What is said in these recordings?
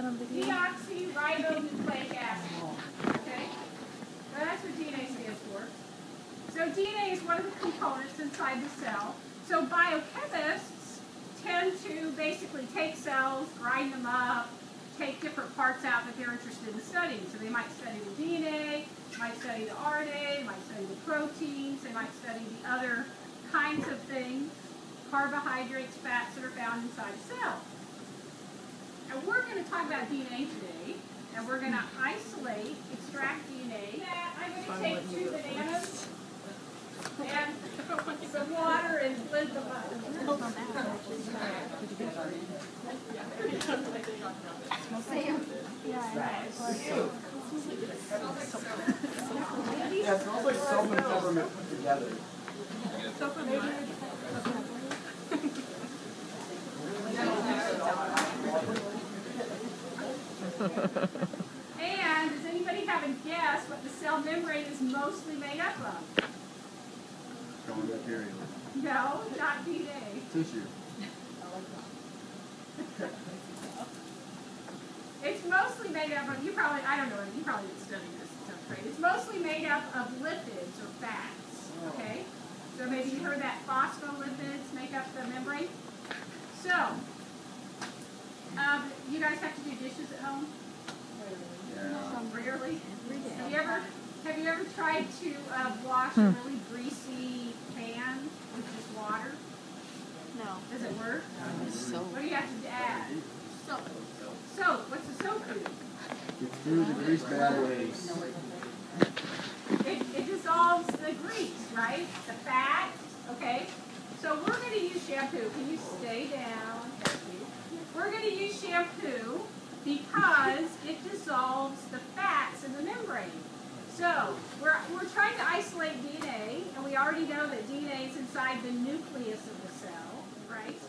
deoxyribonucleic acid. Okay? So that's what DNA stands for. So DNA is one of the components inside the cell. So biochemists tend to basically take cells, grind them up, take different parts out that they're interested in studying. So they might study the DNA, might study the RNA, might study the proteins, they might study the other kinds of things, carbohydrates, fats that are found inside a cell. And we're going to talk about DNA today, and we're going to isolate, extract DNA. I'm going to take 2 bananas and some water and blend them up. Yeah, it smells like soap and peppermint put together. Soap and water. And does anybody have a guess what the cell membrane is mostly made up of? Strong bacteria. No, not DNA. Tissue. It's mostly made up of, I don't know, you probably didn't study this in 7th grade. It's mostly made up of lipids or fats, okay? So maybe you heard that phospholipids make up the membrane. So, you guys have to do dishes at home? Yeah. Rarely? Have you ever tried to wash a really greasy pan with just water? No. Does it work? Soap. What do you have to add? Soap. Soap. What's the soap do? It's through the grease batteries. It dissolves the grease, right? The fat. Okay. So we're going to use shampoo. Can you stay down? Thank you. We're going to use shampoo because it dissolves the fats in the membrane. So we're trying to isolate DNA, and we already know that DNA is inside the nucleus of the cell, right?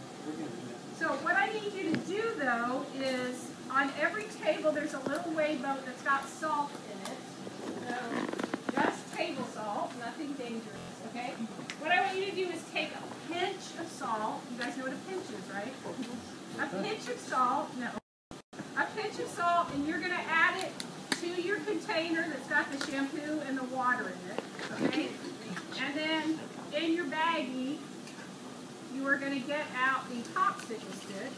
So what I need you to do, though, is on every table there's a little weigh boat that's got salt in it. So just table salt, nothing dangerous, okay? What I want you to do is take a pinch of salt. You guys know what a pinch is, right? A pinch of salt, and you're going to add it to your container that's got the shampoo and the water in it, okay? And then in your baggie, you are going to get out the popsicle stick,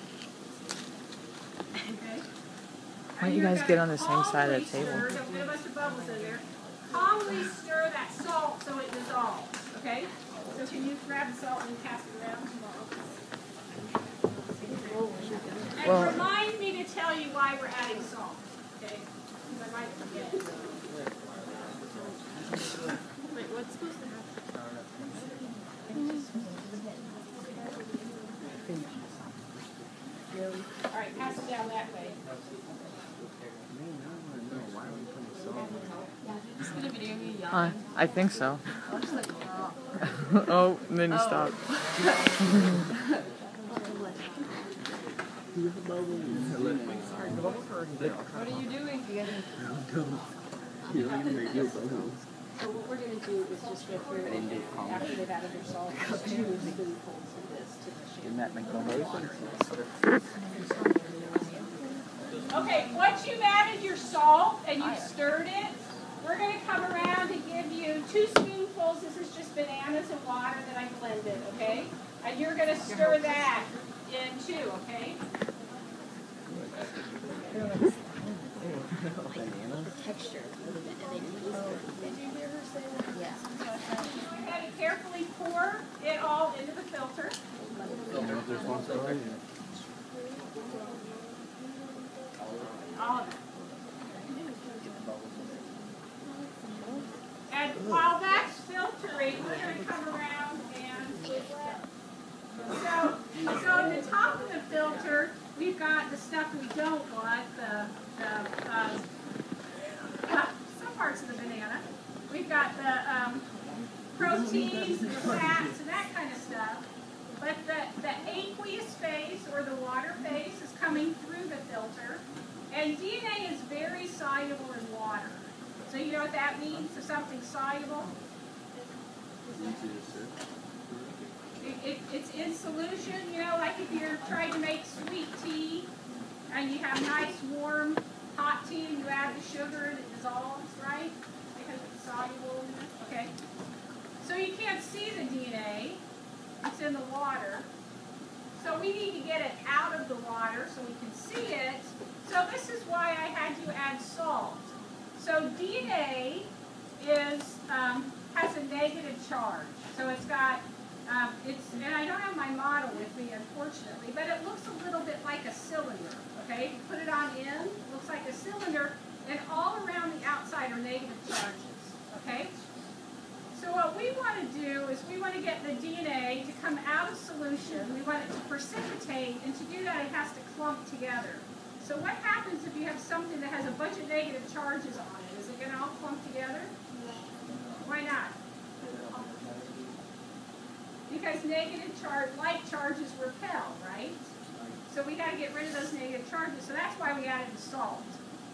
okay? Why don't you guys get on the same side of the table? There's a bunch of bubbles in there. Calmly stir that salt so it dissolves, okay? So can you grab the salt and pass it around? And remind me to tell you why we're adding salt, okay? Because I might forget. Wait, what's supposed to happen? All right, pass it down that way. Is this going to video me yelling? I think so. I'm just like, Oh, and then you stop. what are you doing? So what we're going to do is just go through after they've added their salt, 2 spoonfuls of this to the shampoo. Okay, once you've added your salt and you've stirred it, we're going to come around and give you 2 spoonfuls. This is just bananas and water that I blended, okay? And you're going to stir that in too, okay? Texture. Yeah. Go ahead and carefully pour it all into the filter. All of it. And while that's filtering, we're going to come around and so at the top of the filter, we've got the stuff we don't want, some parts of the banana. We've got the proteins and the fats and that kind of stuff. But the aqueous phase, or the water phase, is coming through the filter. And DNA is very soluble in water. So you know what that means? If something's soluble? It's in solution, you know, like if you're trying to make sweet tea and you have nice, warm, hot tea, and you add the sugar, and it dissolves, right? Because it's soluble in it. Okay. So you can't see the DNA. It's in the water. So we need to get it out of the water so we can see it. So this is why I had you add salt. So DNA has a negative charge. So it's got, and I don't have my model with me, unfortunately, but it looks a little bit like a cylinder, okay? Put it on in, it looks like a cylinder, and all around the outside are negative charges, okay? So what we want to do is we want to get the DNA to come out of solution. We want it to precipitate, and to do that it has to clump together. So what happens if you have something that has a bunch of negative charges on it? Is it going to all clump together? Why not? Because like charges repel, right? So we got to get rid of those negative charges. So that's why we added the salt.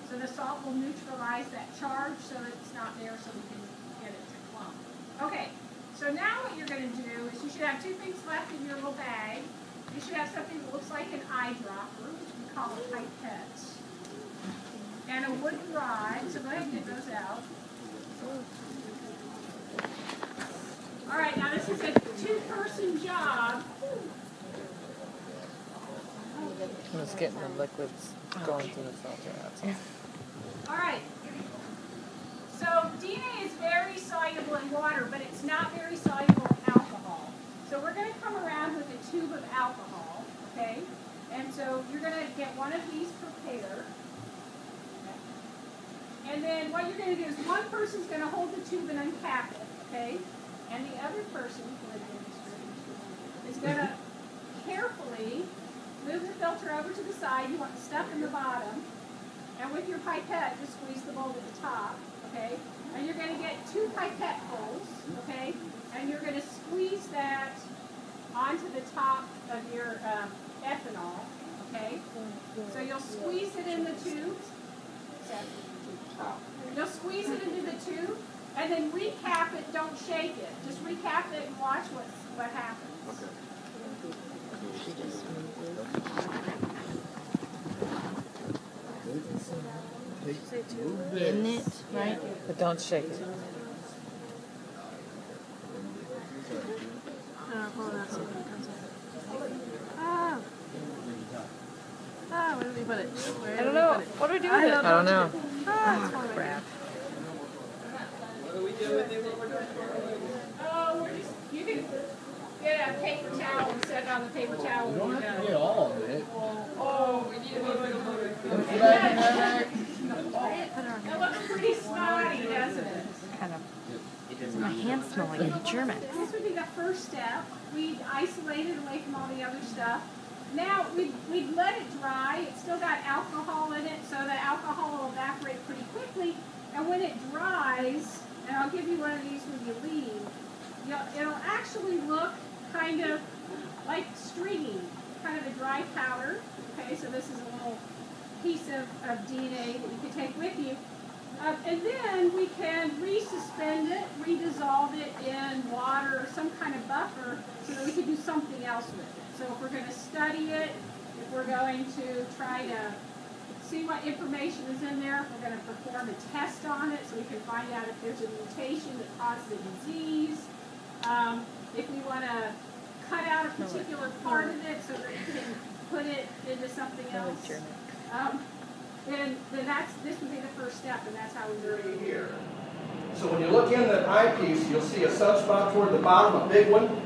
So the salt will neutralize that charge so that it's not there, so we can get it to clump. Okay, so now what you're going to do is you should have two things left in your little bag. You should have something that looks like an eyedropper, which we call a pipette, and a wooden rod. So go ahead and get those out. All right, now this is a two-person job. I'm just getting the liquids going through the filter. That's all. All right. So DNA is very soluble in water, but it's not very soluble in alcohol. So we're going to come around with a tube of alcohol, okay? And so you're going to get one of these prepared. And then what you're going to do is one person's going to hold the tube and uncap it, okay? And the other person is going to carefully move the filter over to the side. You want stuff in the bottom. And with your pipette, just squeeze the bulb at the top, okay? And you're going to get two pipette holes, okay? And you're going to squeeze that onto the top of your ethanol, okay? So you'll squeeze it in the tube. You'll squeeze it into the tube, and then recap it. Don't shake it. Just recap it and watch what happens. Okay. In it, right? But don't shake it. Hold on, see if it comes out. Where did we put it? I don't know. What do we do with it? I don't know. Crap. Oh, you can get a paper towel and set it on the paper towel. You don't have to get all of it. Oh, we need a little bit of it looks pretty snotty, doesn't it? Kind of. My hands smell like German. This would be the first step. We'd isolate it away from all the other stuff. Now, we'd let it dry. It's still got alcohol in it, so the alcohol will evaporate pretty quickly. And when it dries, and I'll give you one of these when you leave, it'll actually look kind of like stringy, kind of a dry powder. Okay, so this is a little piece of DNA that you can take with you. And then we can resuspend it, redissolve it in water or some kind of buffer so that we can do something else with it. So if we're going to study it, if we're going to try to see what information is in there, if we're going to perform a test on it so we can find out if there's a mutation that causes a disease, if we want to cut out a particular part of it so that we can put it into something else, then this would be the first step, and that's how we do it. Here. So when you look in the eyepiece, you'll see a sunspot toward the bottom, a big one.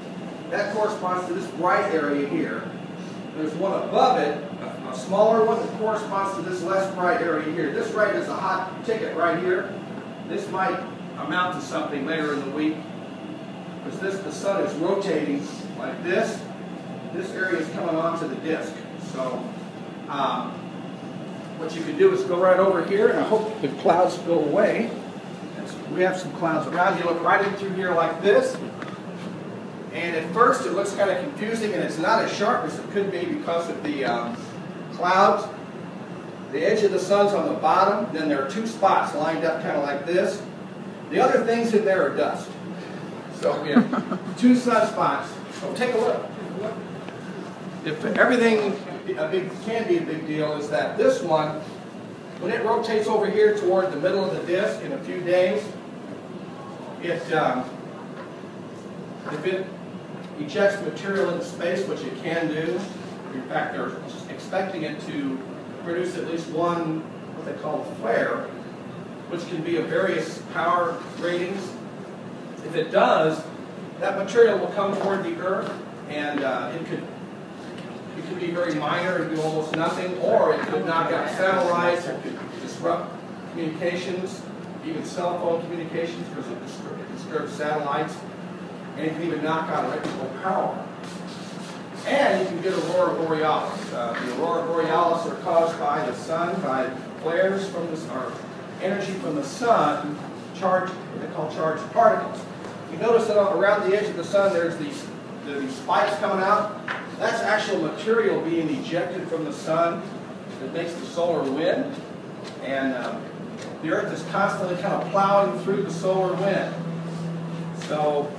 That corresponds to this bright area here. There's one above it, a smaller one that corresponds to this less bright area here. This right is a hot ticket right here. This might amount to something later in the week. Because the sun is rotating like this. This area is coming onto the disk. So what you can do is go right over here, and I hope the clouds go away. We have some clouds around. You look right in through here like this. And at first it looks kind of confusing, and it's not as sharp as it could be because of the clouds. The edge of the sun's on the bottom, then there are two spots lined up kind of like this. The other things in there are dust. So we have two sunspots. So take a look. If everything can be a big deal is that this one, when it rotates over here toward the middle of the disc in a few days, if it ejects material into space, which it can do, in fact they're expecting it to produce at least one, what they call a flare, which can be of various power ratings. If it does, that material will come toward the Earth, and it could be very minor and do almost nothing, or it could knock out satellites, it could disrupt communications, even cell phone communications, because it disturbs satellites, and it can even knock out electrical power. And you can get aurora borealis. The aurora borealis are caused by the sun, by flares from the, or energy from the sun, charged, what they call charged particles. You notice that around the edge of the sun there's these spikes coming out. That's actual material being ejected from the sun that makes the solar wind. And the Earth is constantly kind of plowing through the solar wind. So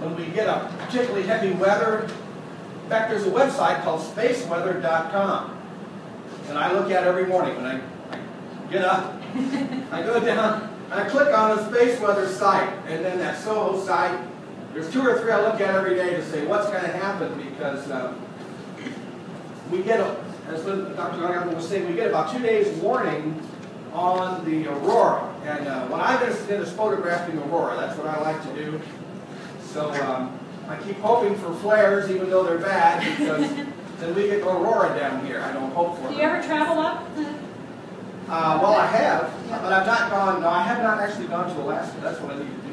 when we get a particularly heavy weather, in fact there's a website called spaceweather.com. And I look at it every morning when I get up, I go down, and I click on the space weather site, and then that Soho site, there's 2 or 3 I look at every day to say what's going to happen, because we get, as Dr. Young was saying, we get about 2 days warning on the aurora. And when I'm interested in photographing aurora, that's what I like to do. So I keep hoping for flares, even though they're bad, because then we get aurora down here. I don't hope for Do them. you ever travel up? Well, I have, but I've not gone, no, I have not actually gone to Alaska. That's what I need to